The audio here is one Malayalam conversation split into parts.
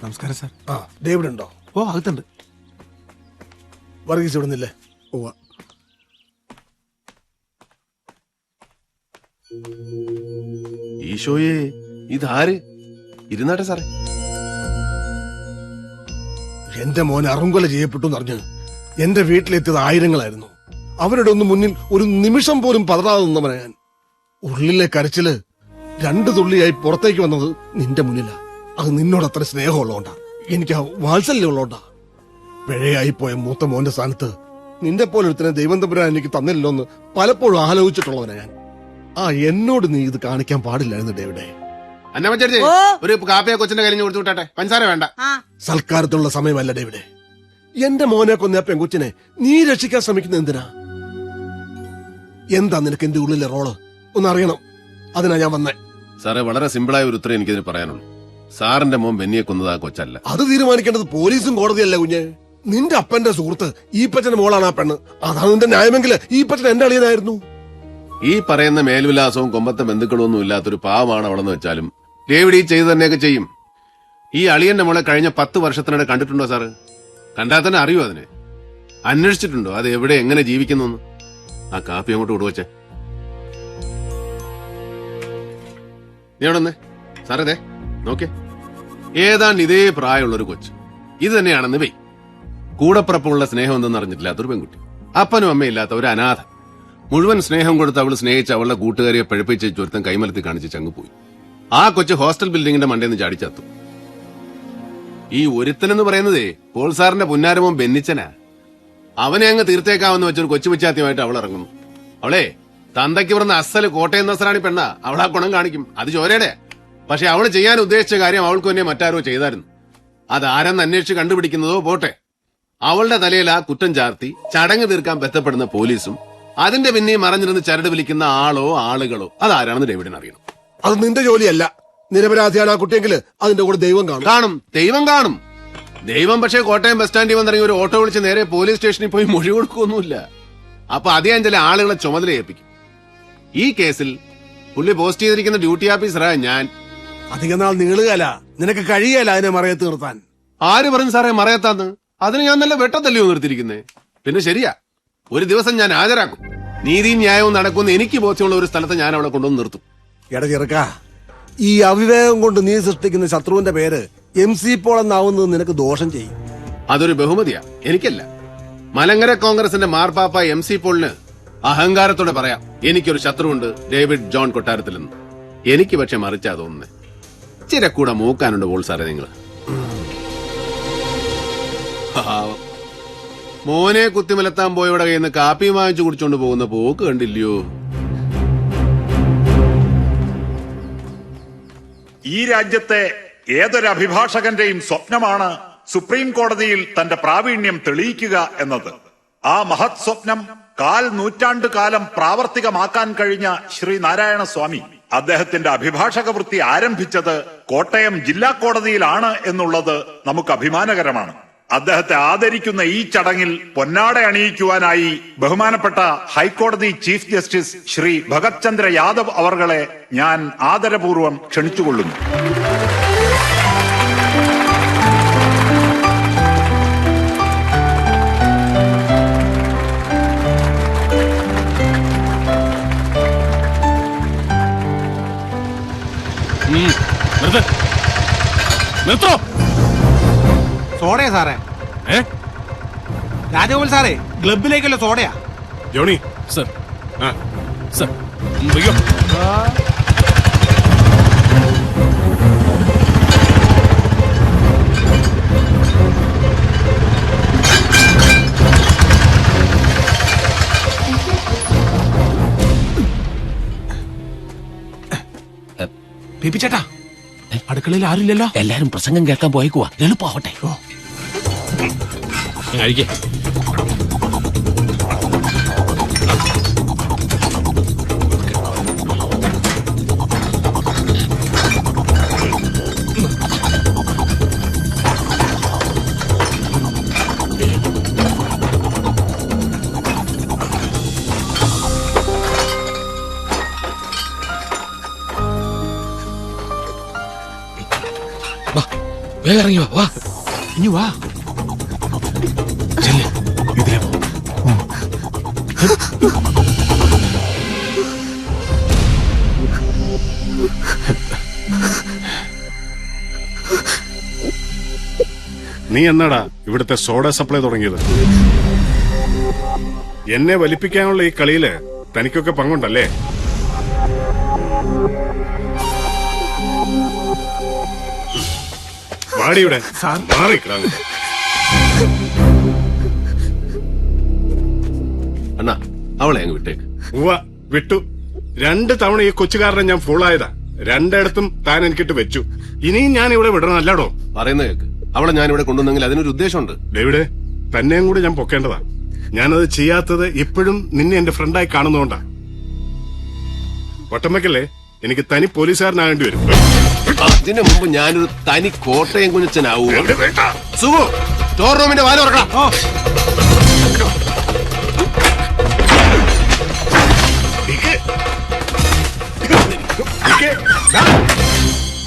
നമസ്കാരം സാർ. ആ ഡേവിഡ് ഉണ്ടോ? ഓ അകത്തുണ്ട്. വർഗീസ് ഇവിടുന്നില്ലേ? ഓ ഈശോയെ, ഇതാര്? ഇരുന്നാട്ടെ സാറേ. എന്റെ മോൻ അറുങ്കൊല ചെയ്യപ്പെട്ടു എന്നറിഞ്ഞ് എന്റെ വീട്ടിലെത്തിയത് ആയിരങ്ങളായിരുന്നു. അവരുടെ ഒന്നും മുന്നിൽ ഒരു നിമിഷം പോലും പതറാതെ നിന്നവനാ ഞാൻ. ഉള്ളിലെ കരച്ചില് 2 തുള്ളിയായി പുറത്തേക്ക് വന്നത് നിന്റെ മുന്നിലാ. അത് നിന്നോട് അത്ര സ്നേഹമുള്ളതുകൊണ്ടാ, എനിക്ക് ആ വാത്സല്യം ഉള്ളതുകൊണ്ടാ. പിഴയായി പോയ മൂത്ത മോന്റെ സ്ഥാനത്ത് നിന്റെ പോലെ ഒരുത്തനെ ദൈവം തമ്പുരാൻ എനിക്ക് തന്നില്ലല്ലോ എന്ന് പലപ്പോഴും ആലോചിച്ചിട്ടുള്ളവനാ ഞാൻ. എന്നോട് നീ ഇത് കാണിക്കാൻ പാടില്ലായിരുന്നു ഡേവിഡേ. അന്നമ്മച്ചേച്ചി, ഒരു കാപ്പിയെ കൊച്ചിന്റെ കയ്യിൽ കൊടുത്തു വിട്ടാട്ടെ. പഞ്ചസാര വേണ്ട. സൽക്കാരത്തുള്ള സമയമല്ല ഡേവിഡേ. എന്റെ മോനെ കൊന്ന പെൺകുച്ചിനെ നീ രക്ഷിക്കാൻ ശ്രമിക്കുന്നത് എന്തിനാ? എന്താ നിനക്ക് എന്റെ ഉള്ളിലെ റോള് ഒന്നറിയണം. അതിനാ ഞാൻ വന്നേ. സാറേ, വളരെ സിമ്പിളായ ഒരു ഉത്തരം എനിക്കിതിന് പറയാനുള്ളൂ. സാറിന്റെ മോൻ ബെന്നിയെ കൊന്നത് ആ കൊച്ചല്ല. അത് തീരുമാനിക്കേണ്ടത് പോലീസും കോടതിയല്ല കുഞ്ഞ്. നിന്റെ അപ്പന്റെ സുഹൃത്ത് ഈപ്പച്ചന്റെ മോളാണ് ആ പെണ്ണ്. അതാണ് നിന്റെ ന്യായമെങ്കിൽ ഈപ്പച്ചൻ എന്റെ അളിയനായിരുന്നു. ഈ പറയുന്ന മേൽവിലാസവും കൊമ്പത്തെ ബന്ധുക്കളും ഒന്നും ഇല്ലാത്തൊരു പാവമാണ് അവളെന്ന് വെച്ചാലും ഡേവിഡ് ഈ ചെയ്തു തന്നെയൊക്കെ ചെയ്യും. ഈ അളിയന്റെ മോളെ കഴിഞ്ഞ 10 വർഷത്തിനിടെ കണ്ടിട്ടുണ്ടോ സാറ്? കണ്ടാൽ തന്നെ അറിയോ അതിനെ? അന്വേഷിച്ചിട്ടുണ്ടോ അത് എവിടെ എങ്ങനെ ജീവിക്കുന്നു? ആ കാപ്പി അങ്ങോട്ട് വിടുവച്ചേ. നീ അവിടെ വന്നേ. സാറേ നോക്കേ, ഏതാണ്ട് ഇതേ പ്രായമുള്ളൊരു കൊച്ച്. ഇത് തന്നെയാണെന്ന് വേ. കൂടപ്പുറപ്പുള്ള സ്നേഹം എന്തെന്ന് അറിഞ്ഞിട്ടില്ലാത്തൊരു പെൺകുട്ടി, അപ്പനും അമ്മയില്ലാത്ത ഒരു അനാഥ. മുഴുവൻ സ്നേഹം കൊടുത്ത് അവൾ സ്നേഹിച്ച് അവളുടെ കൂട്ടുകാരിയെ പഴിപ്പിച്ച് ചുരുത്തം കൈമലത്തി കാണിച്ച് ചങ്ങ് പോയി. ആ കൊച്ച് ഹോസ്റ്റൽ ബിൽഡിങ്ങിന്റെ മണ്ടേന്ന് ചാടിച്ചത്തു. ഈ ഒരുത്തനെന്ന് പറയുന്നതേ പോൾ സാറിന്റെ പുന്നാരമോൻ ബെന്നിച്ചനാ. അവനെ അങ്ങ് തീർത്തേക്കാവെന്ന് വെച്ചൊരു കൊച്ചു പിച്ചാത്യമായിട്ട് അവൾ ഇറങ്ങുന്നു. അവളെ തന്തയ്ക്ക് പറഞ്ഞ അസല് കോട്ടയം നസറാണി പെണ്ണ. അവൾ ആ ഗുണം കാണിക്കും, അത് ചോരയുടെ. പക്ഷെ അവള് ചെയ്യാൻ ഉദ്ദേശിച്ച കാര്യം അവൾക്ക് തന്നെ മറ്റാരോ ചെയ്തായിരുന്നു. അതാരെന്ന് അന്വേഷിച്ച് കണ്ടുപിടിക്കുന്നതോ പോട്ടെ, അവളുടെ തലയിൽ ആ കുറ്റം ചാർത്തി ചടങ്ങ് തീർക്കാൻ ബന്ധപ്പെടുന്ന പോലീസും അതിന്റെ പിന്നെയും മറഞ്ഞിരുന്ന് ചരട് വിളിക്കുന്ന ആളോ ആളുകളോ അതാരാണെന്ന് ഡേവിഡിന് അറിയണം. അത് നിന്റെ ജോലിയല്ല. നിരപരാധിയാണ് ആ കുട്ടിയെങ്കിൽ അതിന്റെ കൂടെ ദൈവം കാണും. ദൈവം കാണും. ദൈവം പക്ഷേ കോട്ടയം ബസ് സ്റ്റാൻഡിൽ വന്നിറങ്ങി ഒരു ഓട്ടോ വിളിച്ച് നേരെ പോലീസ് സ്റ്റേഷനിൽ പോയി മൊഴി കൊടുക്കൊന്നുമില്ല. അപ്പൊ അദ്ദേഹം ചില ആളുകളെ ചുമതല ഏൽപ്പിക്കും. ഈ കേസിൽ പുള്ളി പോസ്റ്റ് ചെയ്തിരിക്കുന്ന ഡ്യൂട്ടി ഓഫീസറാ ഞാൻ. അധികം നാൾ നീളുകയല്ല, നിനക്ക് കഴിയല്ല അതിനെ മറയത്ത് നിർത്താൻ. ആര് പറഞ്ഞു സാറേ മറയത്താന്ന്? അതിന് ഞാൻ നല്ല വെട്ടത്തല്ലയോ നിർത്തിയിരിക്കുന്നേ. പിന്നെ ശരിയാ, ഒരു ദിവസം ഞാൻ ഹാജരാക്കും. നീതിയും ന്യായവും നടക്കുന്ന എനിക്ക് ബോധ്യമുള്ള ഒരു സ്ഥലത്ത് ഞാൻ അവളെ കൊണ്ടുവന്ന് നിർത്തും. ചെറുക്ക, ഈ അവിവേകം കൊണ്ട് നീ സൃഷ്ടിക്കുന്ന ശത്രുവിന്റെ പേര് MC പോൾ എന്നാവുന്നത് നിനക്ക് ദോഷം ചെയ്യും. അതൊരു ബഹുമതിയാ, എനിക്കല്ല. മലങ്കര കോൺഗ്രസിന്റെ മാർപ്പാപ്പ MC പോളിന് അഹങ്കാരത്തോടെ പറയാം, എനിക്കൊരു ശത്രുവുണ്ട്, ഡേവിഡ് ജോൺ കൊട്ടാരത്തിലെന്ന്. എനിക്ക് പക്ഷെ മറിച്ചാ തോന്നുന്നേ. ചിരക്കൂടെ മൂക്കാനുണ്ട് പോൾ സാറേ നിങ്ങള്. മോനെ കുത്തിമലത്താൻ പോയവിടെ കയ്യിൽ നിന്ന് കാപ്പി വാങ്ങിച്ചു കുടിച്ചോണ്ട് പോകുന്ന പോക്ക് കണ്ടില്ലയോ? ഈ രാജ്യത്തെ ഏതൊരു അഭിഭാഷകന്റെയും സ്വപ്നമാണ് സുപ്രീം കോടതിയിൽ തന്റെ പ്രാവീണ്യം തെളിയിക്കുക എന്നത്. ആ മഹത് സ്വപ്നം 4 നൂറ്റാണ്ട് കാലം പ്രാവർത്തികമാക്കാൻ കഴിഞ്ഞ ശ്രീ നാരായണ സ്വാമി അദ്ദേഹത്തിന്റെ അഭിഭാഷക വൃത്തി ആരംഭിച്ചത് കോട്ടയം ജില്ലാ കോടതിയിലാണ് എന്നുള്ളത് നമുക്ക് അഭിമാനകരമാണ്. അദ്ദേഹത്തെ ആദരിക്കുന്ന ഈ ചടങ്ങിൽ പൊന്നാട അണിയിക്കുവാനായി ബഹുമാനപ്പെട്ട high court chief justice Shri Bhagat Chandra Yadav അവർകളെ ഞാൻ ആദരപൂർവ്വം ക്ഷണിച്ചുകൊള്ളുന്നു. സോഡയാ സാറേ. രാജഗോപാൽ സാറേ, ക്ലബിലേക്കുള്ള സോഡയാ. Johnny sir. സർ ചേട്ടാ, അടുക്കളയിൽ ആരുമില്ലല്ലോ. എല്ലാരും പ്രസംഗം കേൾക്കാൻ പോയേക്കുവാ, എളുപ്പമാവട്ടെ. കഴിക്കേ. വേഗം ഇറങ്ങി വാ, വാ. ഇനി വാ ചെല്ല്, ഇതിലെ പോ. നീ എന്നാടാ ഇവിടുത്തെ സോഡ സപ്ലൈ തുടങ്ങിയത്? എന്നെ വലിപ്പിക്കാനുള്ള ഈ കളിയില് തനിക്കൊക്കെ പങ്കുണ്ടല്ലേ? വാടിയുടെ മാറിക്കിടാ. അണ്ണാ അവളെ അങ്ങ് വിട്ടേക്ക്. ഉവ്വ വിട്ടു. 2 തവണ ഈ കൊച്ചുകാരനെ ഞാൻ ഫുള്ളായതാ. 2 താൻ എനിക്കിട്ട് വെച്ചു. ഇനിയും ഞാൻ ഇവിടെ വിടണം അല്ലാടോ? പറയുന്ന കേക്ക്. അവളെ ഞാൻ ഇവിടെ കൊണ്ടുവന്നെങ്കിൽ അതിനൊരു ഉദ്ദേശമുണ്ട്. ഡേവിഡ്, തന്നെയും കൂടി ഞാൻ പൊക്കേണ്ടതാ. ഞാനത് ചെയ്യാത്തത് ഇപ്പോഴും നിന്നെ എന്റെ ഫ്രണ്ടായി കാണുന്നോണ്ടാ. ഒട്ടമ്മക്കല്ലേ എനിക്ക് തനി പോലീസുകാരനാകേണ്ടി വരും. അതിനു മുമ്പ് ഞാനൊരു തനി കോട്ടയം കുഞ്ഞച്ചനാവൂ. സുഖു, സ്റ്റോർ റൂമിന്റെ വാല് തുറക്കണം.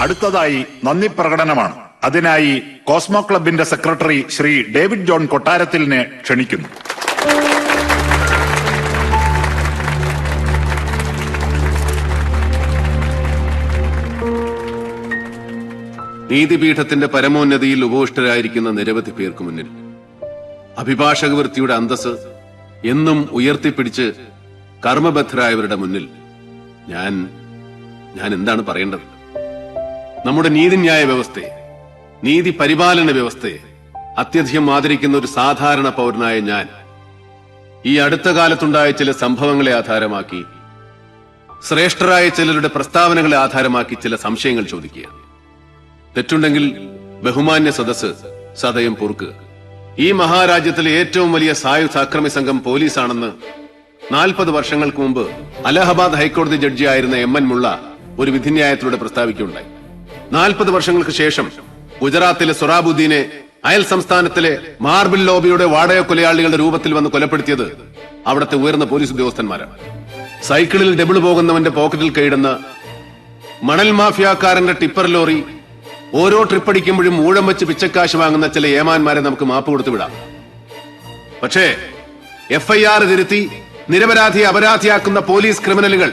അടുത്തതായി നന്ദി പ്രകടനമാണ്. അതിനായി കോസ്മോ ക്ലബിന്റെ സെക്രട്ടറി ശ്രീ ഡേവിഡ് ജോൺ കൊട്ടാരത്തിലിനെ ക്ഷണിക്കുന്നു. നീതിപീഠത്തിന്റെ പരമോന്നതിയിൽ ഉപവിഷ്ടരായിരിക്കുന്ന നിരവധി പേർക്ക് മുന്നിൽ അഭിഭാഷക വൃത്തിയുടെ അന്തസ് എന്നും ഉയർത്തിപ്പിടിച്ച് കർമ്മബദ്ധരായവരുടെ മുന്നിൽ ഞാൻ എന്താണ് പറയേണ്ടത്? നമ്മുടെ നീതിന്യായ വ്യവസ്ഥയെ, നീതി പരിപാലന വ്യവസ്ഥയെ അത്യധികം ആദരിക്കുന്ന ഒരു സാധാരണ പൗരനായ ഞാൻ ഈ അടുത്ത കാലത്തുണ്ടായ ചില സംഭവങ്ങളെ ആധാരമാക്കി, ശ്രേഷ്ഠരായ ചിലരുടെ പ്രസ്താവനകളെ ആധാരമാക്കി ചില സംശയങ്ങൾ ചോദിക്കുകയാണ്. തെറ്റുണ്ടെങ്കിൽ ബഹുമാന്യ സദസ്സ് സദയം പൊറുക്കുക. ഈ മഹാരാജ്യത്തിലെ ഏറ്റവും വലിയ സായുധ അക്രമി സംഘം പോലീസാണെന്ന് 40 വർഷങ്ങൾക്ക് മുമ്പ് അലഹബാദ് ഹൈക്കോടതി ജഡ്ജിയായിരുന്ന MN മുള്ള ഒരു വിധിന്യായത്തിലൂടെ പ്രസ്താവിക്കുകയുണ്ടായി. 40 വർഷങ്ങൾക്ക് ശേഷം ഗുജറാത്തിലെ സൊറാബുദ്ദീനെ അയൽ സംസ്ഥാനത്തിലെ മാർബിൾ ലോബിയുടെ വാടക കൊലയാളികളുടെ രൂപത്തിൽ വന്ന് കൊലപ്പെടുത്തിയത് അവിടുത്തെ ഉയർന്ന പോലീസ് ഉദ്യോഗസ്ഥന്മാരാണ്. സൈക്കിളിൽ ഡബിൾ പോകുന്നവന്റെ പോക്കറ്റിൽ കൈയിടുന്ന മണൽ മാഫിയാക്കാരന്റെ ടിപ്പർ ലോറി ഓരോ ട്രിപ്പടിക്കുമ്പോഴും ഊഴം വെച്ച് പിച്ചക്കാശ് വാങ്ങുന്ന ചില ഏമാന്മാരെ നമുക്ക് മാപ്പ് കൊടുത്തു വിടാം. പക്ഷേ FIR തിരുത്തി നിരപരാധിയെ അപരാധിയാക്കുന്ന പോലീസ് ക്രിമിനലുകൾ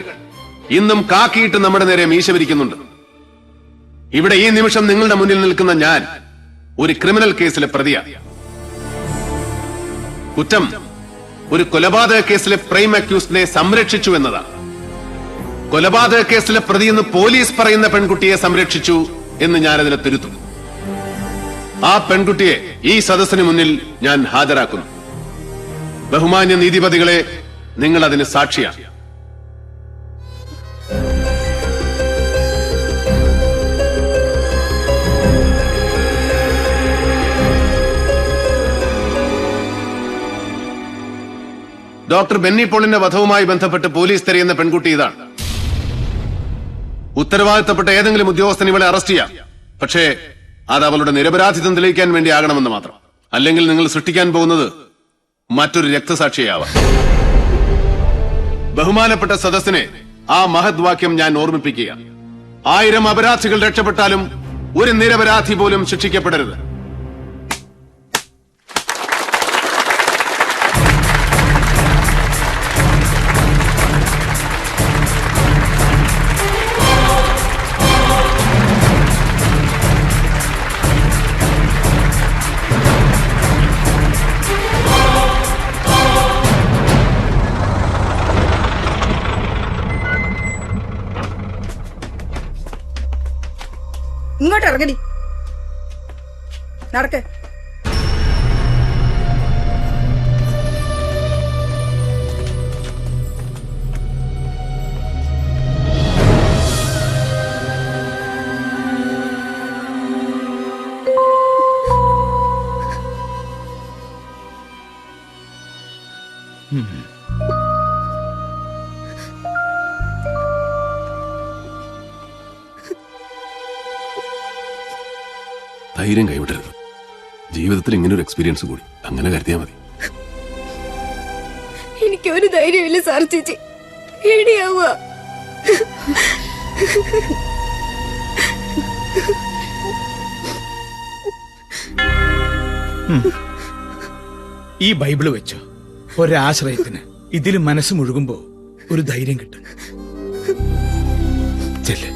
ഇന്നും കാക്കിയിട്ട് നമ്മുടെ നേരെ മീശ വിരിക്കുന്നുണ്ട്. ഇവിടെ ഈ നിമിഷം നിങ്ങളുടെ മുന്നിൽ നിൽക്കുന്ന ഞാൻ ഒരു ക്രിമിനൽ കേസിലെ പ്രതിയാണ്. കുറ്റം ഒരു കൊലപാതക കേസിലെ പ്രൈം അക്യൂസ്ഡിനെ സംരക്ഷിച്ചു എന്നതാണ്. കൊലപാതക കേസിലെ പ്രതിയെന്ന് പോലീസ് പറയുന്ന പെൺകുട്ടിയെ സംരക്ഷിച്ചു എന്ന് ഞാനതിനെ തിരുത്തും. ആ പെൺകുട്ടിയെ ഈ സദസ്സിന് മുന്നിൽ ഞാൻ ഹാജരാക്കുന്നു. ബഹുമാന്യ നീതിപതികളെ, നിങ്ങൾ അതിന് സാക്ഷിയാണ്. ഡോക്ടർ ബെന്നി പോളിന്റെ വധവുമായി ബന്ധപ്പെട്ട് പോലീസ് തിരയുന്ന പെൺകുട്ടി ഇതാണ്. ഉത്തരവാദിത്തപ്പെട്ട ഏതെങ്കിലും ഉദ്യോഗസ്ഥൻ ഇവളെ അറസ്റ്റ് ചെയ്യാം. പക്ഷേ അത് അവളുടെ നിരപരാധിത്വം തെളിയിക്കാൻ വേണ്ടി ആകണമെന്ന് മാത്രം. അല്ലെങ്കിൽ നിങ്ങൾ സൃഷ്ടിക്കാൻ പോകുന്നത് മറ്റൊരു രക്തസാക്ഷിയാവാം. ബഹുമാനപ്പെട്ട സദസ്സിനെ ആ മഹത് വാക്യം ഞാൻ ഓർമ്മിപ്പിക്കുക. 1000 അപരാധികൾ രക്ഷപ്പെട്ടാലും ഒരു നിരപരാധി പോലും ശിക്ഷിക്കപ്പെടരുത്. ഇങ്ങോട്ട് ഇറങ്ങടി, നടക്ക്. ധൈര്യം കൈവിടരുത്. ജീവിതത്തിൽ ഇങ്ങനൊരു എക്സ്പീരിയൻസ് കൂടി അങ്ങനെ കരുതിയാൽ മതി. എനിക്കൊരു ധൈര്യമില്ല സാർ, ചേച്ചി പേടിയാവുക. ഈ ബൈബിള് വെച്ചോ, ഒരാശ്രയത്തിന്. ഇതിൽ മനസ്സ് മുഴുകുമ്പോ ഒരു ധൈര്യം കിട്ടും. ചെല്ല്.